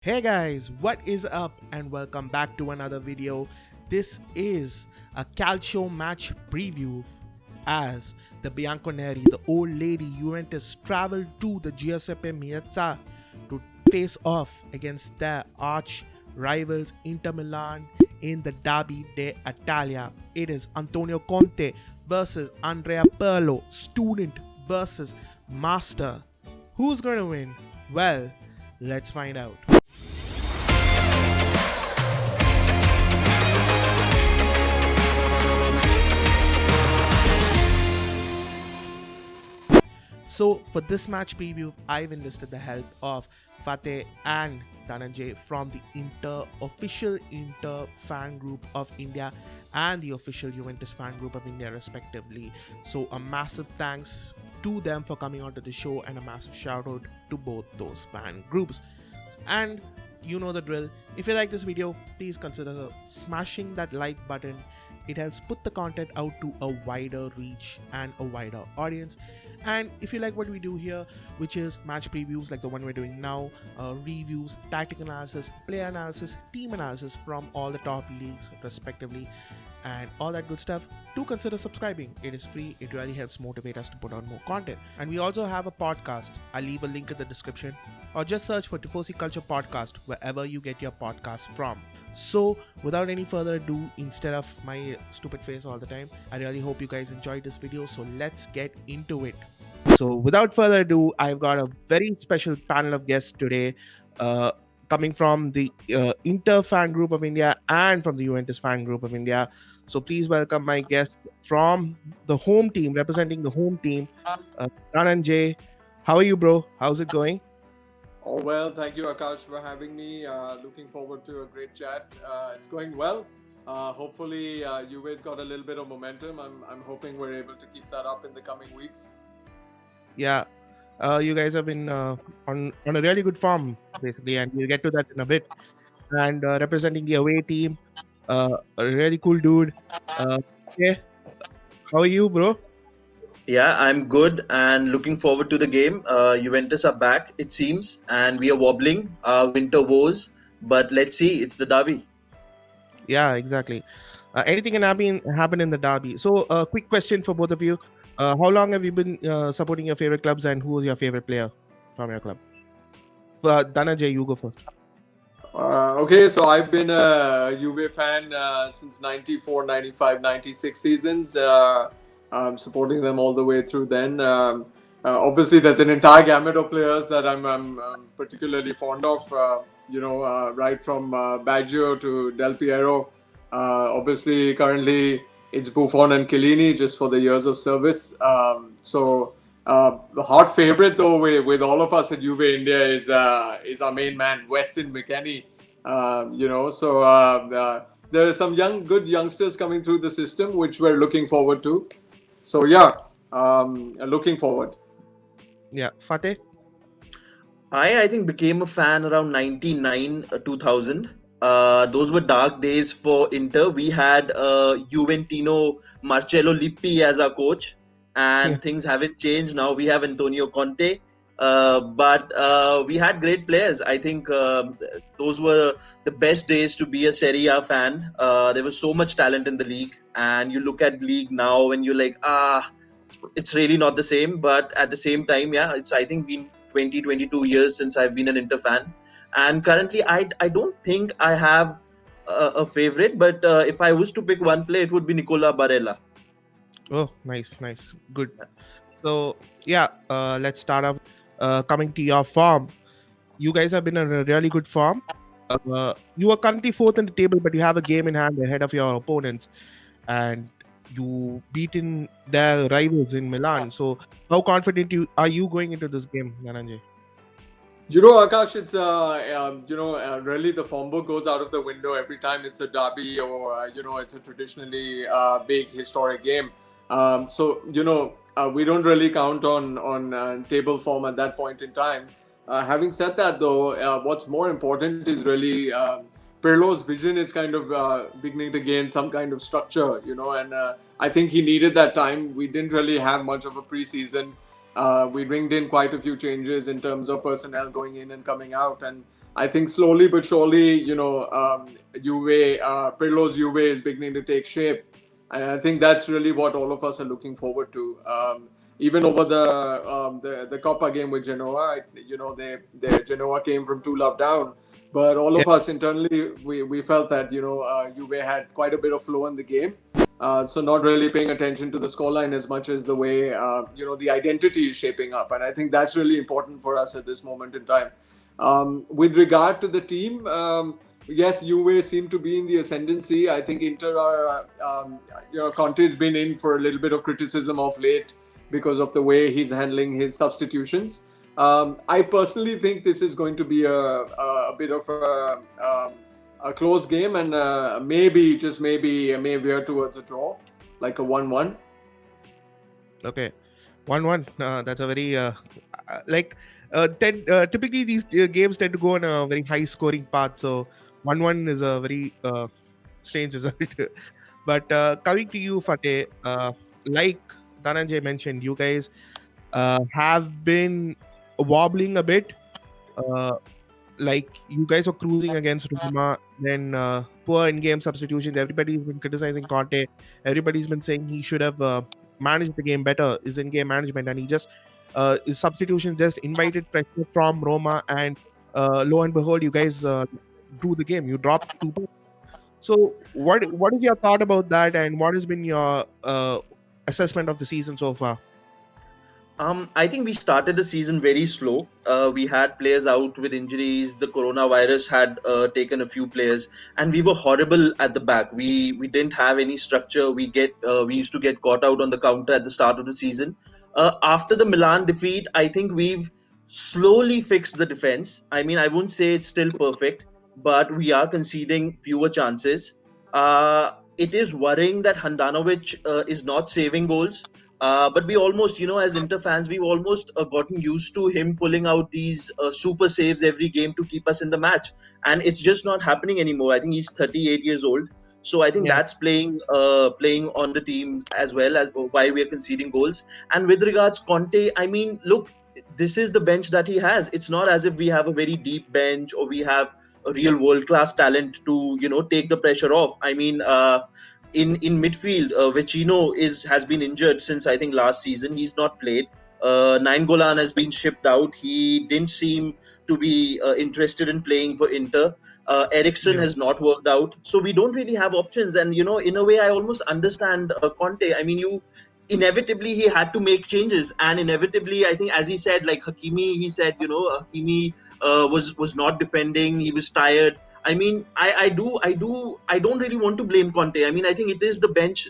Hey guys, what is up and welcome back to another video. This is a calcio match preview as the Bianconeri, the old lady Juventus, traveled to the Giuseppe Meazza to face off against their arch rivals Inter Milan in the Derby d'Italia. It is Antonio Conte versus Andrea Pirlo, student versus master. Who's going to win? Well, let's find out. So for this match preview, I've enlisted the help of Fateh and Dhananjay from the official Inter fan group of India and the official Juventus fan group of India respectively. So a massive thanks to them for coming onto the show and a massive shout out to both those fan groups. And you know the drill. If you like this video, please consider smashing that like button. It helps put the content out to a wider reach and a wider audience. And if you like what we do here, which is match previews like the one we're doing now, reviews, tactical analysis, player analysis, team analysis from all the top leagues respectively, and all that good stuff, do consider subscribing. It is free. It really helps motivate us to put on more content. And we also have a podcast. I'll leave a link in the description, or just search for Tifosi Culture Podcast wherever you get your podcasts from. So without any further ado, instead of my stupid face all the time, I really hope you guys enjoyed this video. So let's get into it. So without further ado, I've got a very special panel of guests today, coming from the Inter fan group of India and from the Juventus fan group of India. So please welcome my guest from the home team, representing the home team, Dhananjay. How are you, bro? How's it going? Oh, well, thank you, Akash, for having me. Looking forward to a great chat. It's going well. Hopefully, Juve's got a little bit of momentum. I'm hoping we're able to keep that up in the coming weeks. Yeah, you guys have been on a really good form, basically, and we'll get to that in a bit. And representing the away team, a really cool dude. Okay, how are you, bro? Yeah, I'm good and looking forward to the game. Juventus are back, it seems, and we are wobbling. Winter woes, but let's see. It's the derby. Yeah, exactly. Anything can happen in the derby. So, quick question for both of you: how long have you been supporting your favorite clubs, and who is your favorite player from your club? Dhananjay, you go first. Okay, so I've been a Juve fan since 94, 95, 96 seasons. I'm supporting them all the way through then. Obviously, there's an entire gamut of players that I'm particularly fond of, right from Baggio to Del Piero. Obviously, currently it's Buffon and Chiellini just for the years of service. The hot favorite though with all of us at Juve India is our main man Weston McKennie. There are some good youngsters coming through the system which we're looking forward to. So yeah, looking forward. Yeah, Fateh. I think became a fan around 99, 2000. Those were dark days for Inter. We had Juventino Marcello Lippi as our coach, Yeah, and things haven't changed. Now we have Antonio Conte, but we had great players. I think those were the best days to be a Serie A fan. There was so much talent in the league, and you look at league now and you're like, it's really not the same. But at the same time, yeah, it's I think been 22 years since I've been an Inter fan, and currently I don't think I have a favorite. But if I was to pick one player, it would be Nicola Barella. oh, nice, good. So, yeah, let's start off. Coming to your form, you guys have been in a really good form. You are currently fourth in the table, but you have a game in hand ahead of your opponents, and you beaten their rivals in Milan. So, how confident are you going into this game, Dhananjay? Akash, it's really the form book goes out of the window every time it's a derby or it's a traditionally big historic game. We don't really count on table form at that point in time. Having said that, though, what's more important is really Pirlo's vision is kind of beginning to gain some kind of structure, and I think he needed that time. We didn't really have much of a preseason. We ringed in quite a few changes in terms of personnel going in and coming out, and I think slowly but surely, Pirlo's Juve is beginning to take shape. And I think that's really what all of us are looking forward to. Even over the Copa game with Genoa, Genoa came from 2-love down, but all Yeah. of us internally we felt that Juve had quite a bit of flow in the game. So not really paying attention to the scoreline as much as the way the identity is shaping up, and I think that's really important for us at this moment in time. With regard to the team, yes, Juve seem to be in the ascendancy. I think Inter are, Conte's been in for a little bit of criticism of late because of the way he's handling his substitutions. I personally think this is going to be a bit of a close game, and maybe, just maybe, may veer towards a draw, like a 1-1. Okay. 1-1. That's a very typically these games tend to go on a very high scoring path. So 1-1 is a very strange result. But coming to you, Fateh, like Dhananjay mentioned, you guys have been wobbling a bit. Uh, like you guys are cruising against Roma, then poor in-game substitutions. Everybody's been criticizing Conte. Everybody's been saying he should have managed the game better. His in-game management, and he just his substitution just invited pressure from Roma, and lo and behold, you guys drew the game. You dropped 2 points. So, what is your thought about that, and what has been your assessment of the season so far? I think we started the season very slow. We had players out with injuries. The coronavirus had taken a few players, and we were horrible at the back. We didn't have any structure. We used to get caught out on the counter at the start of the season. After the Milan defeat, I think we've slowly fixed the defense. I mean, I wouldn't say it's still perfect, but we are conceding fewer chances. It is worrying that Handanovic is not saving goals. But we almost, as Inter fans, we've almost gotten used to him pulling out these super saves every game to keep us in the match. And it's just not happening anymore. I think he's 38 years old. So I think Yeah, that's playing on the team as well as why we're conceding goals. And with regards Conte, I mean, look, this is the bench that he has. It's not as if we have a very deep bench or we have a real world class talent to take the pressure off. I mean, in midfield, Vecino has been injured since I think last season. He's not played. Nainggolan has been shipped out. He didn't seem to be interested in playing for Inter. Eriksen yeah, has not worked out, so we don't really have options. And in a way, I almost understand Conte. I mean, inevitably he had to make changes, and inevitably, I think, as he said, like Hakimi, he said, Hakimi was not defending. He was tired. I mean, I don't really want to blame Conte. I mean, I think it is the bench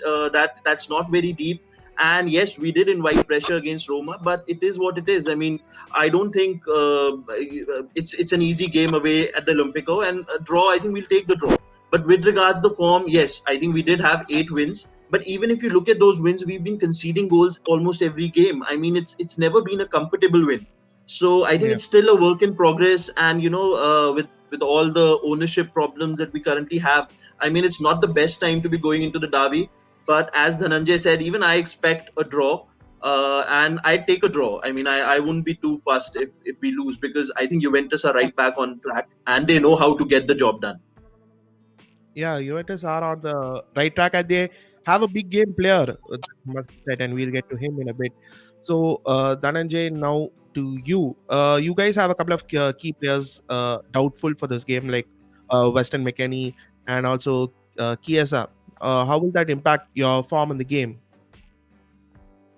that's not very deep. And yes, we did invite pressure against Roma, but it is what it is. I mean, I don't think it's an easy game away at the Olympico, and a draw, I think we'll take the draw. But with regards to the form, yes, I think we did have 8 wins. But even if you look at those wins, we've been conceding goals almost every game. I mean, it's never been a comfortable win. So I think yeah. it's still a work in progress. And with all the ownership problems that we currently have, I mean, it's not the best time to be going into the derby. But as Dhananjay said, even I expect a draw. And I'd take a draw. I mean, I wouldn't be too fussed if we lose, because I think Juventus are right back on track and they know how to get the job done. Yeah, Juventus are on the right track, and they have a big game player, must be said, and we'll get to him in a bit. So, Dhananjay, now to you. You guys have a couple of key players doubtful for this game, like Weston McKennie and also Chiesa. How will that impact your form in the game?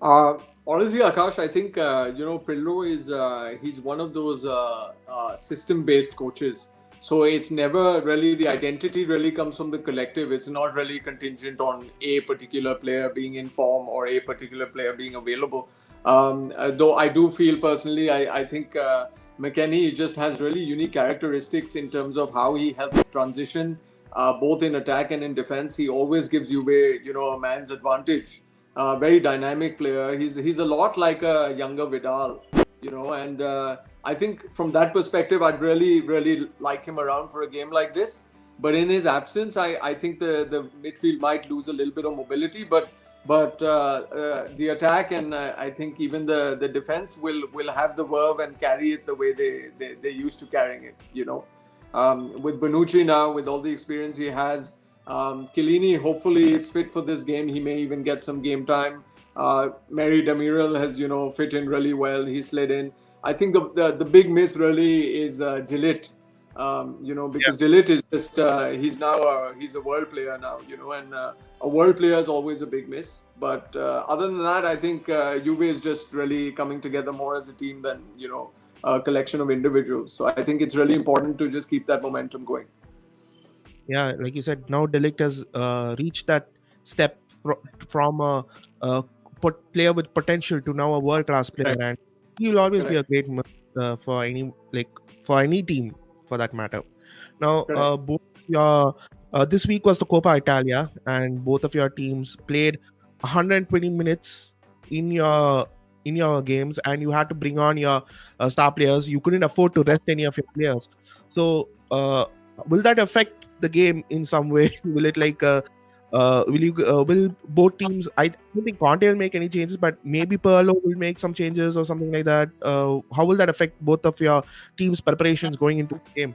Honestly, Akash, I think Pirlo is he's one of those system-based coaches. So it's never really, the identity really comes from the collective. It's not really contingent on a particular player being in form or a particular player being available. Though I do feel personally, I think McKennie just has really unique characteristics in terms of how he helps transition both in attack and in defense. He always gives you a man's advantage. Very dynamic player. He's a lot like a younger Vidal, and I think from that perspective, I'd really like him around for a game like this. But in his absence, I think the midfield might lose a little bit of mobility, but the attack and I think even the defense will have the verve and carry it the way they used to carrying it. With Bonucci now, with all the experience he has, Chiellini hopefully is fit for this game. He may even get some game time. Mary Demiral has, fit in really well. He slid in. I think the big miss really is Delit. Because Delit is just he's a world player now, and a world player is always a big miss. But other than that, I think Juve is just really coming together more as a team than a collection of individuals. So I think it's really important to just keep that momentum going. Yeah, like you said, now Delict has reached that step from a player with potential to now a world class player, Right. and he will always be a Correct. great for any team for that matter. Now, Correct. both your this week was the Coppa Italia, and both of your teams played 120 minutes in your games, and you had to bring on your star players. You couldn't afford to rest any of your players. So, will that affect the game in some way? Will it will both teams? I don't think Conte will make any changes, but maybe Pirlo will make some changes or something like that. How will that affect both of your teams' preparations going into the game?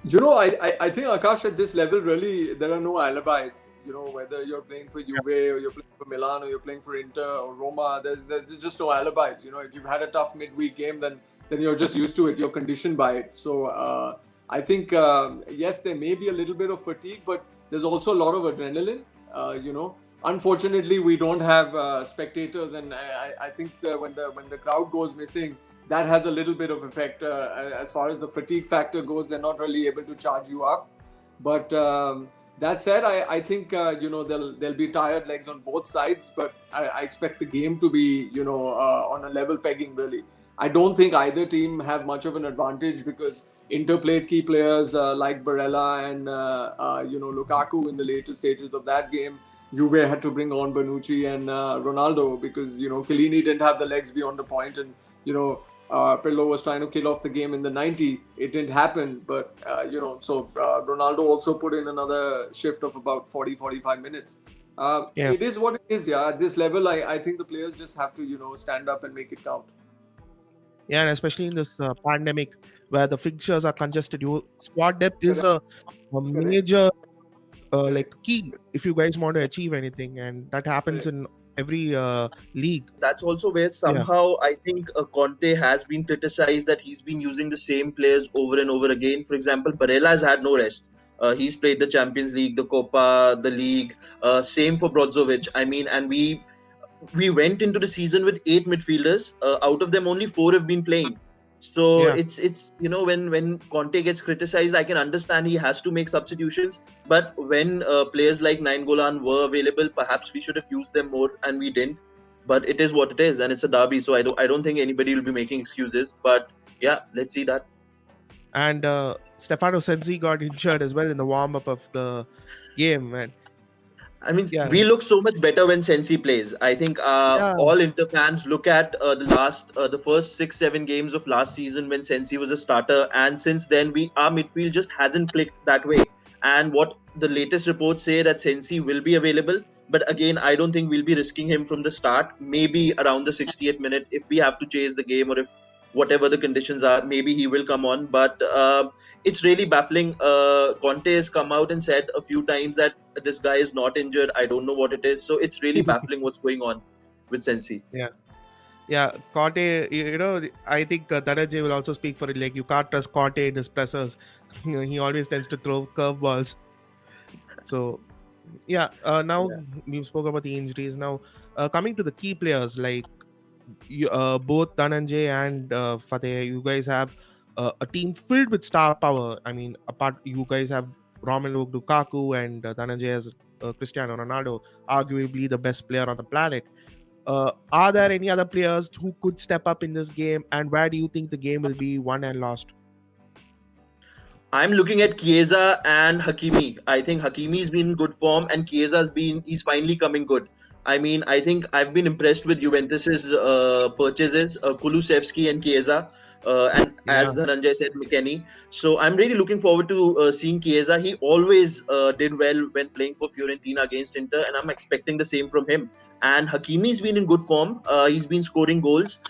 I think Akash, at this level, really, there are no alibis. Whether you're playing for Juve or you're playing for Milan or you're playing for Inter or Roma, there's just no alibis. If you've had a tough midweek game, then you're just used to it. You're conditioned by it. So I think yes, there may be a little bit of fatigue, but there's also a lot of adrenaline. Unfortunately, we don't have spectators, and I think when the crowd goes missing, that has a little bit of effect as far as the fatigue factor goes. They're not really able to charge you up. But that said, I think there'll be tired legs on both sides. But I expect the game to be on a level pegging really. I don't think either team have much of an advantage because Inter played key players like Barella and Lukaku in the later stages of that game. Juve had to bring on Bonucci and Ronaldo because Chiellini didn't have the legs beyond the point, and Pirlo was trying to kill off the game in the 90. It didn't happen, but Ronaldo also put in another shift of about 40-45 minutes. Yeah. It is what it is. Yeah, at this level, I think the players just have to stand up and make it count. Yeah, and especially in this pandemic where the fixtures are congested, squad depth is a major key if you guys want to achieve anything, and that happens in every league. That's also where Yeah. somehow I think Conte has been criticized that he's been using the same players over and over again. For example, Barella has had no rest. He's played the Champions League, the Copa, the League. Same for Brozovic. I mean, and we went into the season with 8 midfielders. Out of them, only 4 have been playing. So Yeah. it's when Conte gets criticized, I can understand he has to make substitutions. But when players like Nainggolan were available, perhaps we should have used them more, and we didn't. But it is what it is, and it's a derby, so I don't think anybody will be making excuses. But yeah, let's see that. And Stefano Sensi got injured as well in the warm up of the game, and I mean, yeah, we look so much better when Sensi plays. I think yeah, all Inter fans look at the first 6-7 games of last season when Sensi was a starter, and since then our midfield just hasn't clicked that way. And what the latest reports say that Sensi will be available, but again, I don't think we'll be risking him from the start. Maybe around the 60th minute, if we have to chase the game or if whatever the conditions are, maybe he will come on. But it's really baffling. Conte has come out and said a few times that this guy is not injured. I don't know what it is. So it's really baffling what's going on with Sensi. yeah. Conte, I think Dhananjay will also speak for it. Like, you can't trust Conte in his pressers. He always tends to throw curveballs. So yeah, now we spoke about the injuries. Now coming to the key players, like both Dhananjay and Fateh, you guys have a team filled with star power. I mean, apart, you guys have Romelu Lukaku and Dhananjay as Cristiano Ronaldo, arguably the best player on the planet. Are there any other players who could step up in this game, and where do you think the game will be won and lost? I'm looking at Chiesa and Hakimi. I think Hakimi's been in good form and he's finally coming good. I mean, I think I've been impressed with Juventus's purchases, Kulusevski and Chiesa, and Yeah, as Dhananjay said, McKennie. So I'm really looking forward to seeing Chiesa. He always did well when playing for Fiorentina against Inter, and I'm expecting the same from him. And Hakimi's been in good form. He's been scoring goals.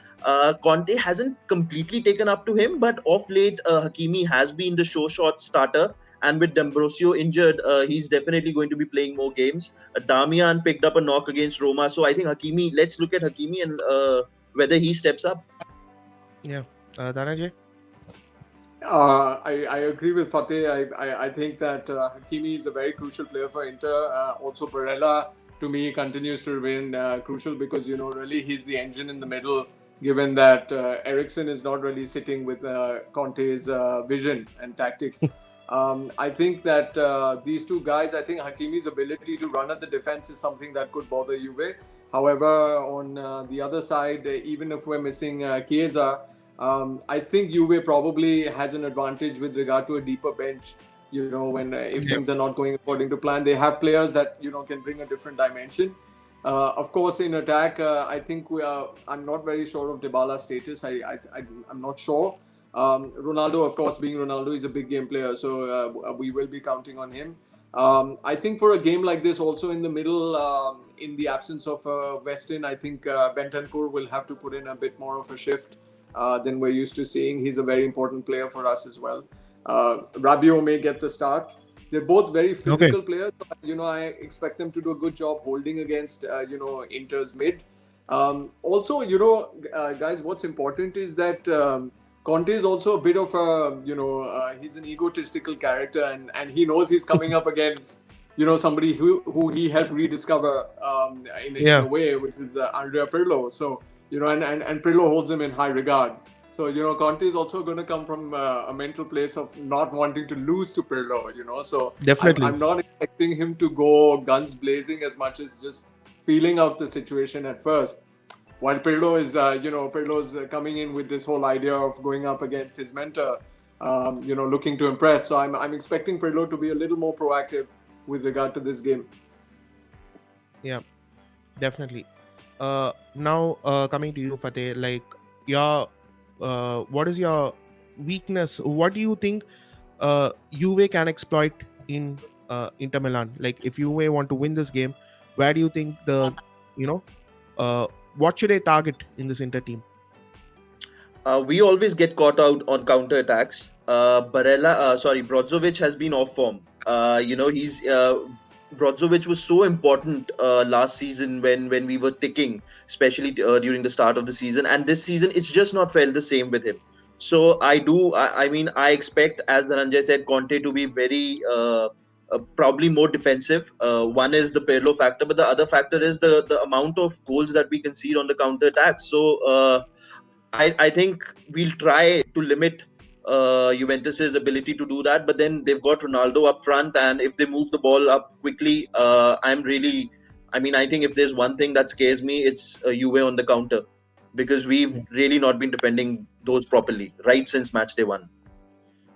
Conte hasn't completely taken up to him, but of late, Hakimi has been the show shot starter. And with D'Ambrosio injured, he's definitely going to be playing more games. Damian picked up a knock against Roma, so I think Hakimi. Let's look at Hakimi and whether he steps up. Yeah, Dhananjay. I agree with Fateh. I think that Hakimi is a very crucial player for Inter. Also, Barella to me continues to remain crucial because really he's the engine in the middle. Given that Eriksen is not really sitting with Conte's vision and tactics, I think that these two guys. I think Hakimi's ability to run at the defense is something that could bother Juve. However, on the other side, even if we're missing Chiesa. I think Juve probably has an advantage with regard to a deeper bench. When if Yeah. things are not going according to plan, they have players that can bring a different dimension. Of course, in attack, I think I'm not very sure of Dybala's status. I'm not sure. Ronaldo, of course, being Ronaldo, is a big game player, so we will be counting on him. I think for a game like this, also in the middle, in the absence of Weston, I think Bentancur will have to put in a bit more of a shift than we're used to seeing. He's a very important player for us as well. Rabiot may get the start. They're both very physical players. I expect them to do a good job holding against, Inter's mid. Also, guys, what's important is that Conte is also a bit of a, he's an egotistical character, and he knows he's coming up against, somebody who he helped rediscover in a way, which is Andrea Pirlo. So, and Pirlo holds him in high regard. So, Conte is also going to come from a mental place of not wanting to lose to Pirlo, So, Definitely. I'm not expecting him to go guns blazing as much as just feeling out the situation at first. While Pirlo is, Pirlo's coming in with this whole idea of going up against his mentor, looking to impress. So, I'm expecting Pirlo to be a little more proactive with regard to this game. Yeah, definitely. Now coming to you, Fateh, like what is your weakness? What do you think Juve can exploit in Inter Milan? Like, if Juve want to win this game, where do you think what should they target in this Inter team? We always get caught out on counter attacks. Brozovic has been off form. He's Brozovic was so important last season when we were ticking, especially during the start of the season. And this season, it's just not felt the same with him. So I expect, as Dhananjay said, Conte to be very probably more defensive. One is the Pirlo factor, but the other factor is the amount of goals that we concede on the counter attack. So I think we'll try to limit Juventus's ability to do that, but then they've got Ronaldo up front, and if they move the ball up quickly, I think if there's one thing that scares me, it's Juve on the counter, because we've really not been defending those properly right since match day 1.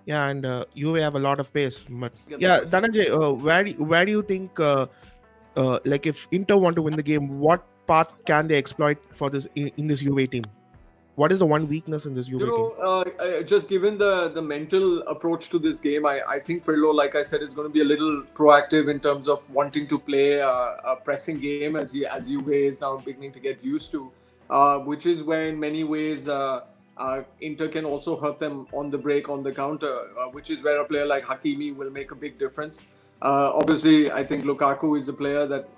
Yeah, and Juve have a lot of pace. But yeah, Dhananjay, where do you think, like, if Inter want to win the game, what path can they exploit for this in this Juve team? What is the one weakness in this Juve team? Just given the mental approach to this game, I think Pirlo, like I said, is going to be a little proactive in terms of wanting to play a pressing game as Juve is now beginning to get used to, which is where in many ways Inter can also hurt them on the break, on the counter, which is where a player like Hakimi will make a big difference. Obviously, I think Lukaku is a player that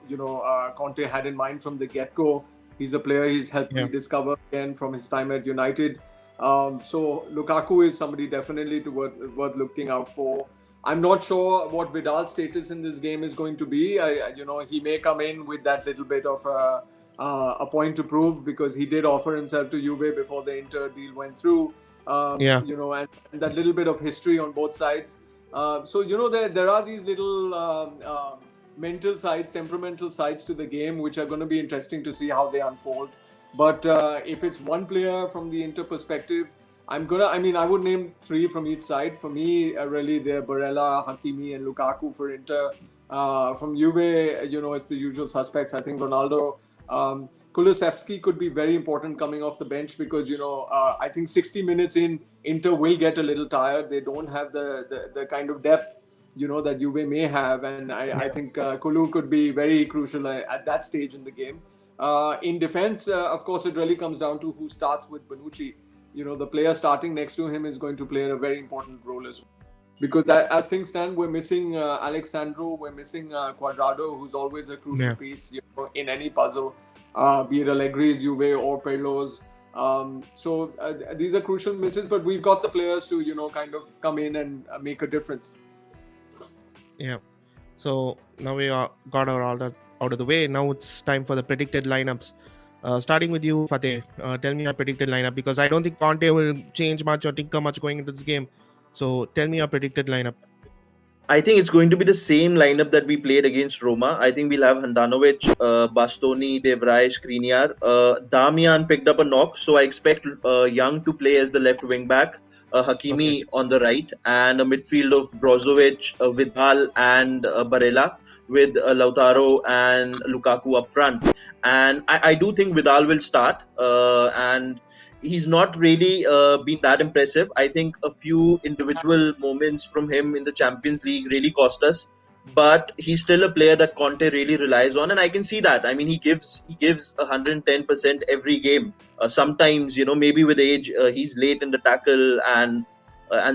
Conte had in mind from the get-go. He's a player he's helped me discover again from his time at United. So Lukaku is somebody definitely worth looking out for. I'm not sure what Vidal's status in this game is going to be. He may come in with that little bit of a point to prove, because he did offer himself to Juve before the Inter deal went through. And that little bit of history on both sides. There are these little mental sides, temperamental sides to the game, which are going to be interesting to see how they unfold. But if it's one player from the Inter perspective, I would name 3 from each side. For me, really, they're Barella, Hakimi, and Lukaku for Inter. From Juve, it's the usual suspects. I think Ronaldo, Kulusevski could be very important coming off the bench, because I think 60 minutes in, Inter will get a little tired. They don't have the kind of depth that Juve may have, and I think Kulu could be very crucial at that stage in the game. In defense, of course, it really comes down to who starts with Bonucci. The player starting next to him is going to play a very important role as well. Because as things stand, we're missing Alexandro, we're missing Cuadrado, who's always a crucial piece in any puzzle, be it Allegri's, Juve, or Pirlo's. So these are crucial misses, but we've got the players to kind of come in and make a difference. Yeah. So now we got all that out of the way. Now it's time for the predicted lineups. Starting with you, Fateh, tell me your predicted lineup, because I don't think Conte will change much or tinker much going into this game. So tell me your predicted lineup. I think it's going to be the same lineup that we played against Roma. I think we'll have Handanovic, Bastoni, De Vrij, Skriniar. Damian picked up a knock, so I expect Young to play as the left wing back, Hakimi on the right, and a midfield of Brozovic, Vidal, and Barella, with Lautaro and Lukaku up front. And I do think Vidal will start, and he's not really been that impressive. I think a few individual moments from him in the Champions League really cost us, but he's still a player that Conte really relies on, and I can see that. I mean, he gives 110% every game. Sometimes, maybe with age, he's late in the tackle and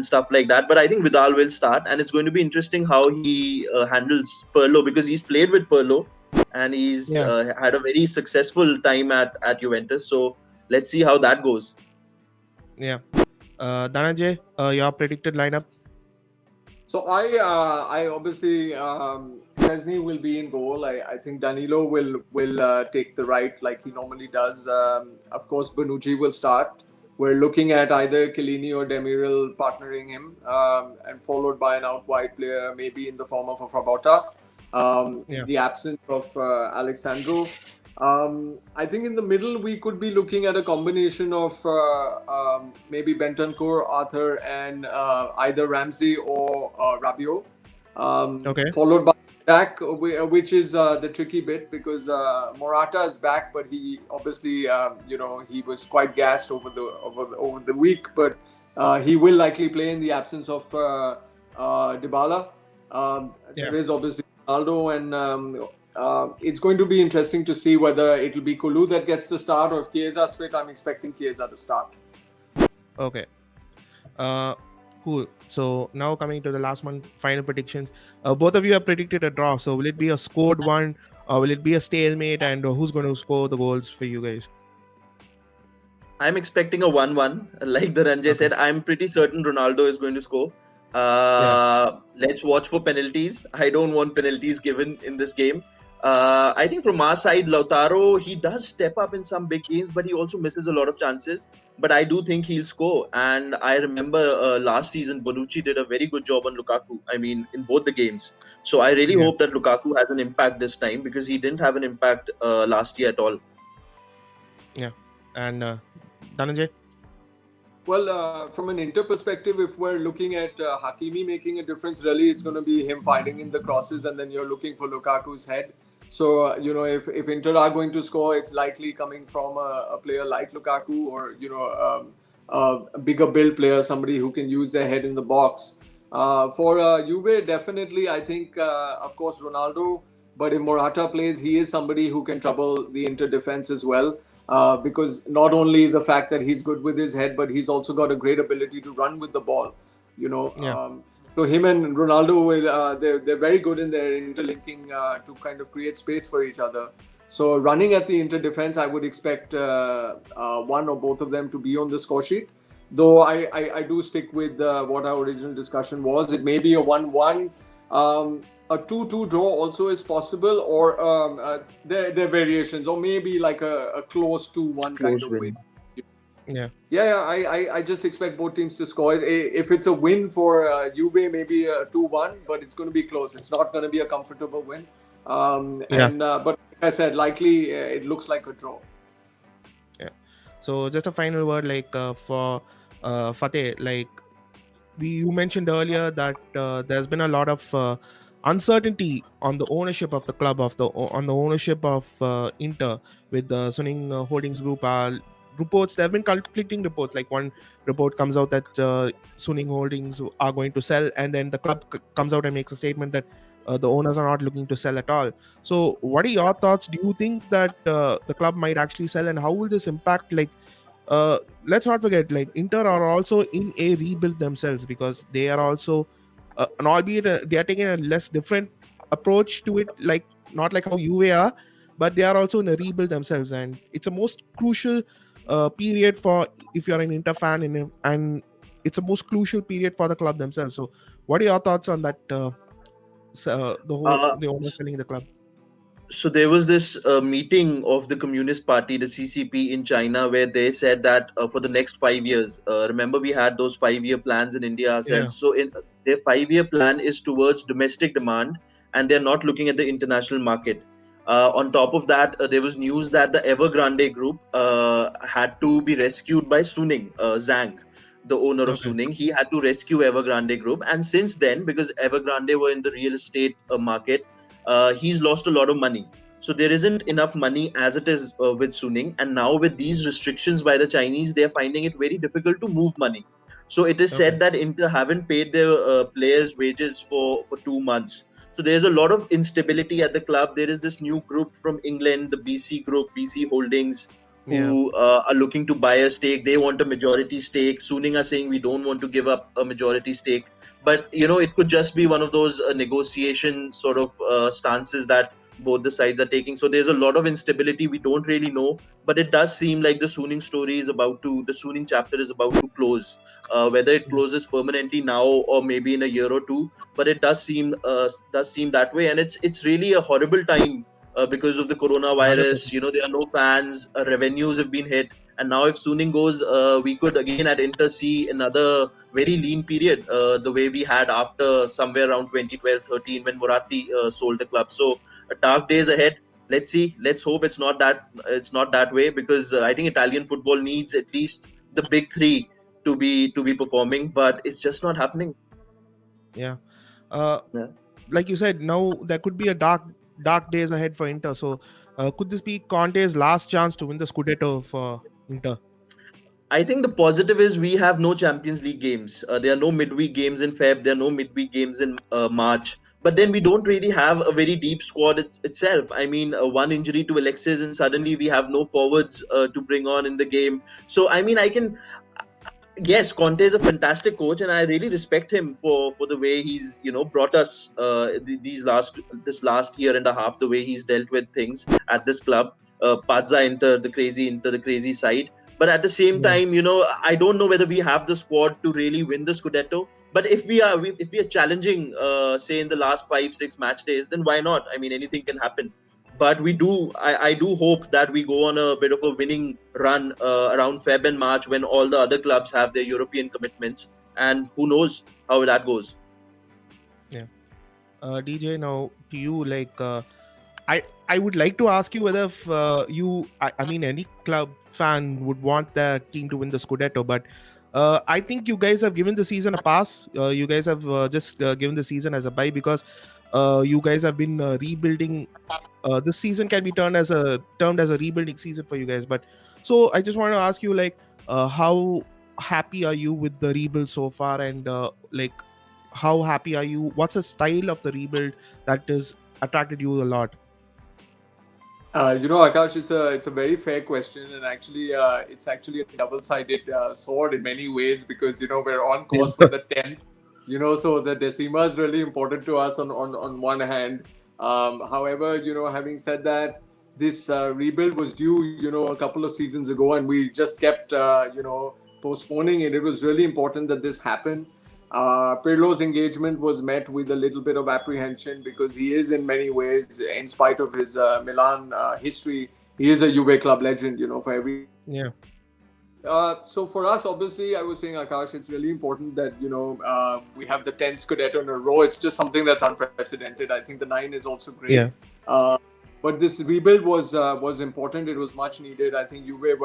stuff like that. But I think Vidal will start, and it's going to be interesting how he handles Pirlo, because he's played with Pirlo and he's had a very successful time at Juventus. So let's see how that goes. Yeah. Dhananjay, your predicted lineup? So I obviously Chesney will be in goal. I think Danilo will take the right like he normally does. Of course, Bonucci will start. We're looking at either Chiellini or Demiral partnering him, and followed by an out wide player, maybe in the form of a Frabotta. The absence of Alexandro. I think in the middle we could be looking at a combination of maybe Bentancur, Arthur, and either Ramsey or Rabiot. Followed by attack, which is the tricky bit, because Morata is back, but he obviously he was quite gassed over the week, but he will likely play in the absence of Dybala. There is obviously Ronaldo, and it's going to be interesting to see whether it will be Kulu that gets the start, or if Chiesa's fit. I'm expecting Chiesa to start. Okay. Cool. So now coming to the last one, final predictions. Both of you have predicted a draw. So will it be a scored one, or will it be a stalemate? And who's going to score the goals for you guys? I'm expecting a 1-1. Like Dhananjay said, I'm pretty certain Ronaldo is going to score. Let's watch for penalties. I don't want penalties given in this game. I think from our side, Lautaro, he does step up in some big games, but he also misses a lot of chances. But I do think he'll score. And I remember last season, Bonucci did a very good job on Lukaku. I mean, in both the games. So I really hope that Lukaku has an impact this time, because he didn't have an impact last year at all. Yeah. And Dhananjay? Well, from an Inter perspective, if we're looking at Hakimi making a difference, really, it's going to be him fighting in the crosses, and then you're looking for Lukaku's head. So, if Inter are going to score, it's likely coming from a player like Lukaku, or, a bigger build player, somebody who can use their head in the box. For Juve, definitely, I think, of course, Ronaldo. But if Morata plays, he is somebody who can trouble the Inter defense as well. Because not only the fact that he's good with his head, but he's also got a great ability to run with the ball. So him and Ronaldo, they're very good in their interlinking to kind of create space for each other. So running at the Inter defense, I would expect one or both of them to be on the score sheet. Though I do stick with what our original discussion was. It may be a 1-1. A 2-2 draw also is possible, or there are variations, or maybe like a close 2-1 kind of win. I just expect both teams to score. If it's a win for Juve, maybe a 2-1, but it's going to be close. It's not going to be a comfortable win. But like I said, likely it looks like a draw. Yeah. So just a final word, for Fateh, you mentioned earlier that there's been a lot of uncertainty on the ownership of the club, on the ownership of Inter with the Suning Holdings Group. Reports, there have been conflicting reports. Like one report comes out that Suning Holdings are going to sell, and then the club comes out and makes a statement that the owners are not looking to sell at all. So what are your thoughts? Do you think that the club might actually sell, and how will this impact, like, let's not forget, like, Inter are also in a rebuild themselves, because they are also and albeit they are taking a less different approach to it, like not like how Juve are, but they are also in a rebuild themselves, and it's a most crucial period for, if you're an Inter fan, and it's a most crucial period for the club themselves. So what are your thoughts on that, Uh, the owner selling the club? so there was this meeting of the Communist Party, the CCP in China, where they said that for the next 5 years, remember we had those 5 year plans in India Yeah. ourselves. So in their 5 year plan is towards domestic demand, and they're not looking at the international market. On top of that, there was news that the Evergrande group had to be rescued by Suning Zhang, the owner of Okay. Suning. He had to rescue Evergrande group, and since then, because Evergrande were in the real estate market, he's lost a lot of money. So there isn't enough money as it is with Suning, and now with these restrictions by the Chinese, they are finding it very difficult to move money. So it is Okay. said that Inter haven't paid their players' wages for 2 months. So there's a lot of instability at the club. There is this new group from England, the BC group, BC Holdings, Yeah. who are looking to buy a stake. They want a majority stake. Suning are saying we don't want to give up a majority stake. But it could just be one of those negotiation sort of stances that both the sides are taking. So there's a lot of instability. We don't really know, but it does seem like the Suning chapter is about to close. Whether it closes permanently now or maybe in a year or two, but it does seem that way, and it's really a horrible time because of the coronavirus. 100%. There are no fans, revenues have been hit, and now if Suning goes, we could again at Inter see another very lean period, the way we had after somewhere around 2012-13 when Moratti sold the club. So dark days ahead. Let's see. Let's hope it's not that way, because I think Italian football needs at least the big three to be performing, but it's just not happening. Yeah. uh Yeah. like you said, now there could be a dark days ahead for Inter. So could this be Conte's last chance to win the Scudetto for Inter? I think the positive is we have no Champions League games. There are no midweek games in Feb. There are no midweek games in March. But then we don't really have a very deep squad itself. I mean, one injury to Alexis, and suddenly we have no forwards to bring on in the game. So I mean, yes, Conte is a fantastic coach, and I really respect him for the way he's brought us this last year and a half. The way he's dealt with things at this club, Pazza Inter, the crazy side. But at the same Yeah. time, I don't know whether we have the squad to really win the Scudetto. But if we are challenging, say in the last 5-6 match days, then why not? I mean, anything can happen. But I do hope that we go on a bit of a winning run around Feb and March, when all the other clubs have their European commitments, and who knows how that goes. Yeah. DJ, now to you, like, I would like to ask you whether if, I mean, any club fan would want their team to win the Scudetto, but I think you guys have given the season a pass. You guys have just given the season as a bye, because you guys have been rebuilding. This season can be termed as a rebuilding season for you guys. But so I just want to ask you, like, how happy are you with the rebuild so far, and like, how happy are you? What's the style of the rebuild that has attracted you a lot? Akash, it's a very fair question, and actually, it's actually a double-sided sword in many ways, because we're on course for the 10th. So the decima is really important to us on one hand. However, having said that, this rebuild was due, a couple of seasons ago, and we just kept, postponing it. It was really important that this happened. Pirlo's engagement was met with a little bit of apprehension, because he is, in many ways, in spite of his Milan history, he is a Juve club legend, for every. Yeah. So for us, obviously, I was saying, Akash, it's really important that we have the 10th Scudetto in a row. It's just something that's unprecedented. I think the 9 is also great. Yeah. But this rebuild was important. It was much needed. I think Juve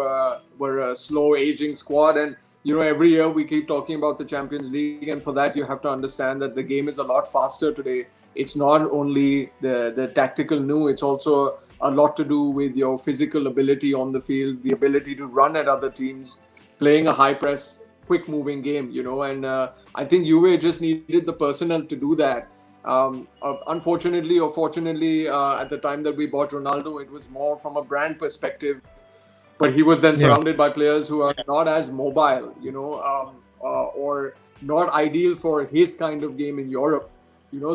were a slow aging squad, and every year we keep talking about the Champions League, and for that you have to understand that the game is a lot faster today. It's not only the tactical new; it's also a lot to do with your physical ability on the field, the ability to run at other teams, playing a high press, quick moving game. And I think Juve just needed the personnel to do that. Unfortunately or fortunately, at the time that we bought Ronaldo, it was more from a brand perspective. But he was then Yeah. surrounded by players who are not as mobile, or not ideal for his kind of game in Europe.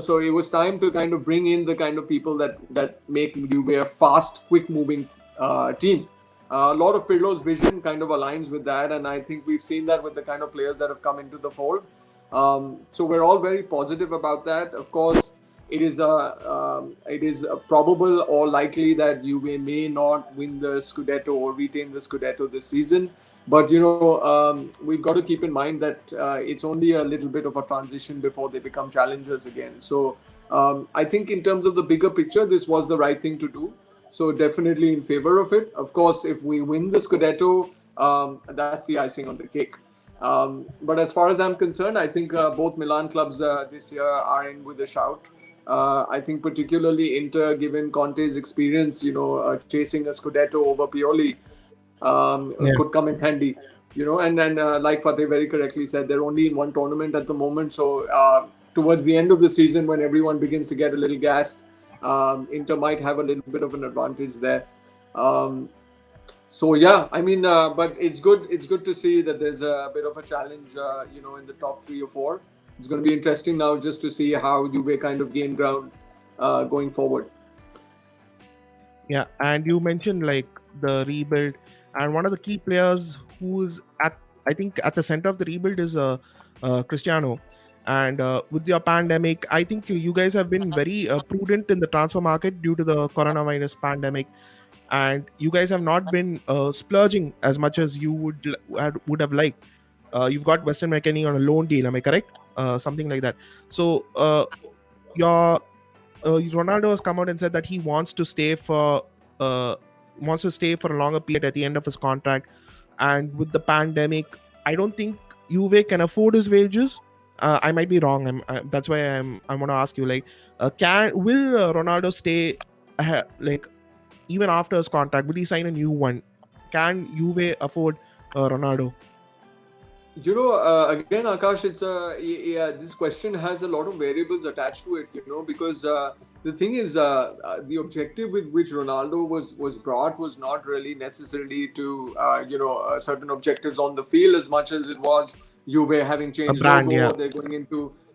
So it was time to kind of bring in the kind of people that make Juve a fast, quick-moving team. A lot of Pirlo's vision kind of aligns with that, and I think we've seen that with the kind of players that have come into the fold. So we're all very positive about that. Of course, it is probable or likely that Juve may not win the Scudetto or retain the Scudetto this season. But we've got to keep in mind that it's only a little bit of a transition before they become challengers again. So I think in terms of the bigger picture, this was the right thing to do. So definitely in favor of it. Of course, if we win the Scudetto, that's the icing on the cake. But as far as I'm concerned, I think both Milan clubs this year are in with a shout. I think particularly Inter, given Conte's experience, chasing a Scudetto over Pioli, Yeah. could come in handy. And then like Fateh very correctly said, they're only in one tournament at the moment. So towards the end of the season, when everyone begins to get a little gassed, Inter might have a little bit of an advantage there. So yeah, I mean, but it's good. It's good to see that there's a bit of a challenge, in the top 3 or 4. It's going to be interesting now just to see how Juve kind of gain ground going forward. Yeah, and you mentioned like the rebuild, and one of the key players who's I think at the center of the rebuild is Cristiano. And with your pandemic, I think you guys have been very prudent in the transfer market due to the coronavirus pandemic, and you guys have not been splurging as much as you would have liked. You've got Western McKennie on a loan deal, am I correct? Something like that. So your Ronaldo has come out and said that he wants to stay for a longer period at the end of his contract. And with the pandemic, I don't think Juve can afford his wages. I might be wrong. That's why I want to ask you, like, will Ronaldo stay like even after his contract? Will he sign a new one? Can Juve afford Ronaldo? Again, Akash, this question has a lot of variables attached to it, because the thing is, the objective with which Ronaldo was brought was not really necessarily to, certain objectives on the field as much as it was Juve having changed Brand, logo. yeah.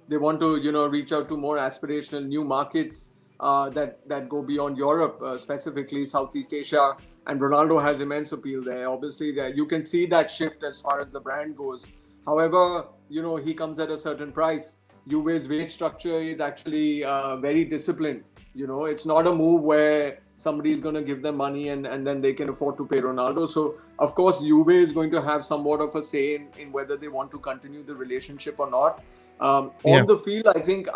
They want to, reach out to more aspirational new markets that go beyond Europe, specifically Southeast Asia. And Ronaldo has immense appeal there. Obviously, you can see that shift as far as the brand goes. However, he comes at a certain price. Juve's wage structure is actually very disciplined. It's not a move where somebody is going to give them money and then they can afford to pay Ronaldo. So, of course, Juve is going to have somewhat of a say in whether they want to continue the relationship or not. Yeah. On the field, I think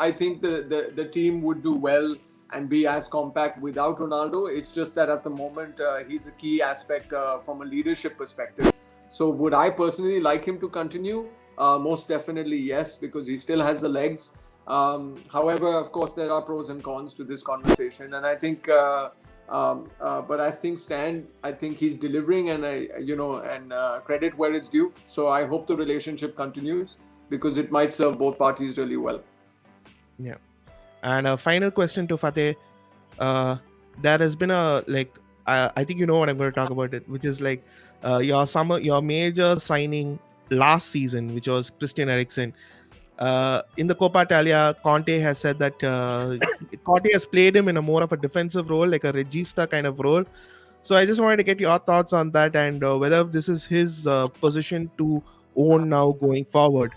the team would do well and be as compact without Ronaldo. It's just that at the moment, he's a key aspect from a leadership perspective. So would I personally like him to continue? Most definitely yes, because he still has the legs. However, of course, there are pros and cons to this conversation. And I think, but as things stand, I think he's delivering and credit where it's due. So I hope the relationship continues because it might serve both parties really well. Yeah. And a final question to Fateh. There has been I think you know what I'm going to talk about it, which is like your major signing last season, which was Christian Eriksen. In the Coppa Italia, Conte has said that Conte has played him in a more of a defensive role, like a regista kind of role. So I just wanted to get your thoughts on that and whether this is his position to own now going forward.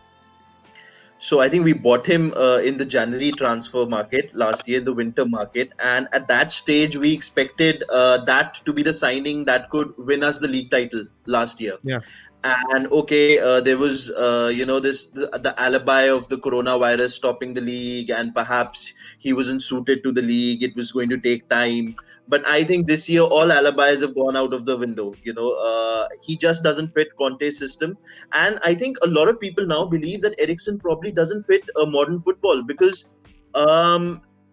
So I think we bought him in the January transfer market last year, the winter market, and at that stage we expected that to be the signing that could win us the league title last year. Yeah. And okay, there was the alibi of the coronavirus stopping the league, and perhaps he wasn't suited to the league. It was going to take time, but I think this year all alibis have gone out of the window. He just doesn't fit Conte's system, and I think a lot of people now believe that Eriksen probably doesn't fit modern football because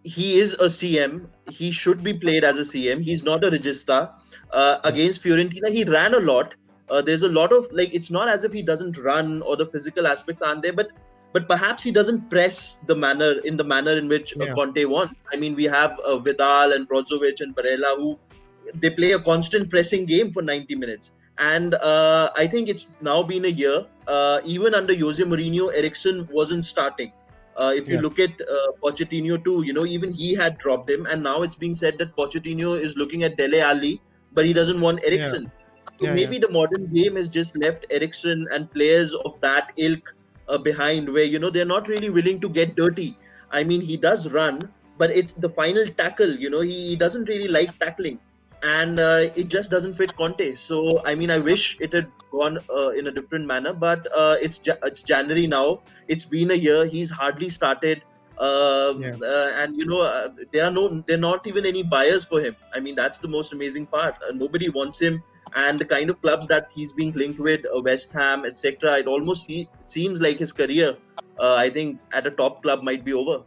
he is a CM. He should be played as a CM. He's not a regista. Against Fiorentina, he ran a lot. There's a lot of it's not as if he doesn't run or the physical aspects aren't there, but but perhaps he doesn't press the manner in which Yeah. Conte wants. I mean, we have Vidal and Brozovic and Barella who they play a constant pressing game for 90 minutes. And I think it's now been a year. Even under Jose Mourinho, Eriksen wasn't starting. If you Yeah. look at Pochettino too, even he had dropped him, and now it's being said that Pochettino is looking at Dele Alli, but he doesn't want Yeah. Eriksen. So Yeah. maybe the modern game has just left Eriksen and players of that ilk behind, where they're not really willing to get dirty. I mean, he does run, but it's the final tackle. He doesn't really like tackling, and it just doesn't fit Conte. So I mean, I wish it had gone in a different manner, but it's January now. It's been a year. He's hardly started. Yeah. And there are not even any buyers for him. I mean, that's the most amazing part. Nobody wants him, and the kind of clubs that he's being linked with, West Ham, etc. It seems like his career, I think, at a top club might be over.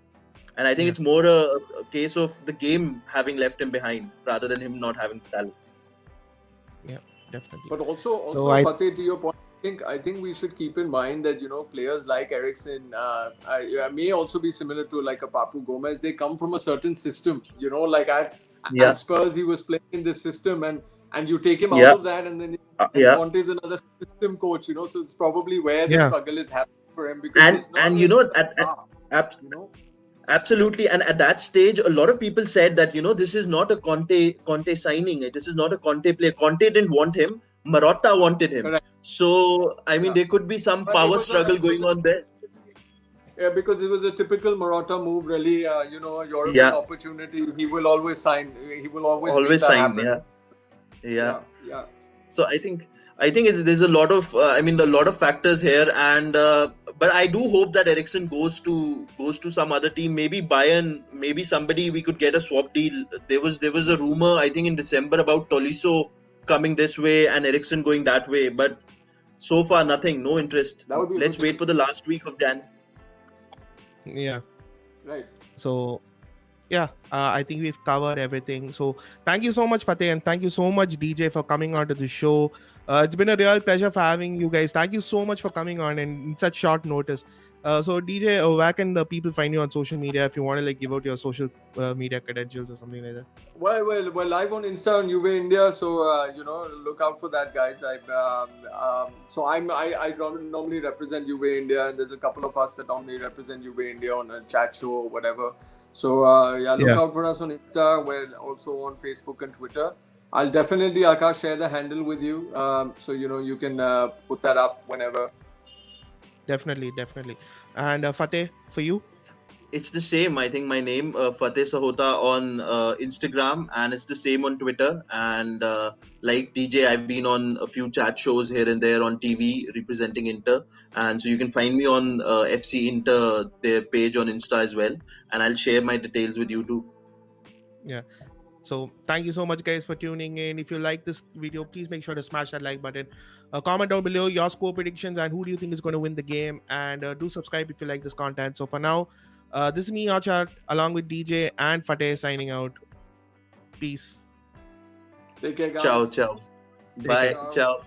And I think Yeah. it's more a case of the game having left him behind rather than him not having talent. Yeah. Definitely. But also Fateh, to your point, I think we should keep in mind that players like Eriksen may also be similar to like a Papu Gomez. They come from a certain system. Like at Spurs, he was playing in this system, and you take him out of that, and then Conte is another system coach. So it's probably where the struggle is happening for him, because he's not absolutely. And at that stage, a lot of people said that this is not a Conte signing. This is not a Conte play. Conte didn't want him. Marotta wanted him. Correct. So I mean, there could be some power struggle going on there. Yeah, because it was a typical Marotta move, really. A European opportunity. He will always sign. He will always make that sign. happen. Yeah. So I think there's a lot of factors here, and but I do hope that Eriksen goes to some other team, maybe Bayern, maybe somebody we could get a swap deal. There was a rumor, I think, in December about Tolisso coming this way and Eriksen going that way, but so far nothing, no interest. Let's wait for the last week of Jan. Yeah. Right. So yeah, I think we've covered everything. So thank you so much, Fateh, and thank you so much, DJ, for coming on to the show. It's been a real pleasure for having you guys. Thank you so much for coming on and in such short notice. So DJ, where can the people find you on social media if you want to like give out your social media credentials or something like that? Well, we're live on Insta on Juve India, so look out for that, guys. I normally represent Juve India, and there's a couple of us that normally represent Juve India on a chat show or whatever. So look out for us on Insta. We're also on Facebook and Twitter. I'll definitely, Akash, share the handle with you, so you can put that up whenever. Definitely. And Fateh, for you? It's the same. I think my name, Fateh Sahota, on Instagram, and it's the same on Twitter. And like DJ, I've been on a few chat shows here and there on TV representing Inter. And so you can find me on FC Inter, their page on Insta as well. And I'll share my details with you too. Yeah. So thank you so much, guys, for tuning in. If you like this video, please make sure to smash that like button. Comment down below your score predictions and who do you think is going to win the game. And do subscribe if you like this content. So for now, this is me, Achar, along with DJ and Fateh signing out. Peace. Take care, guys. Ciao. Bye. Ciao.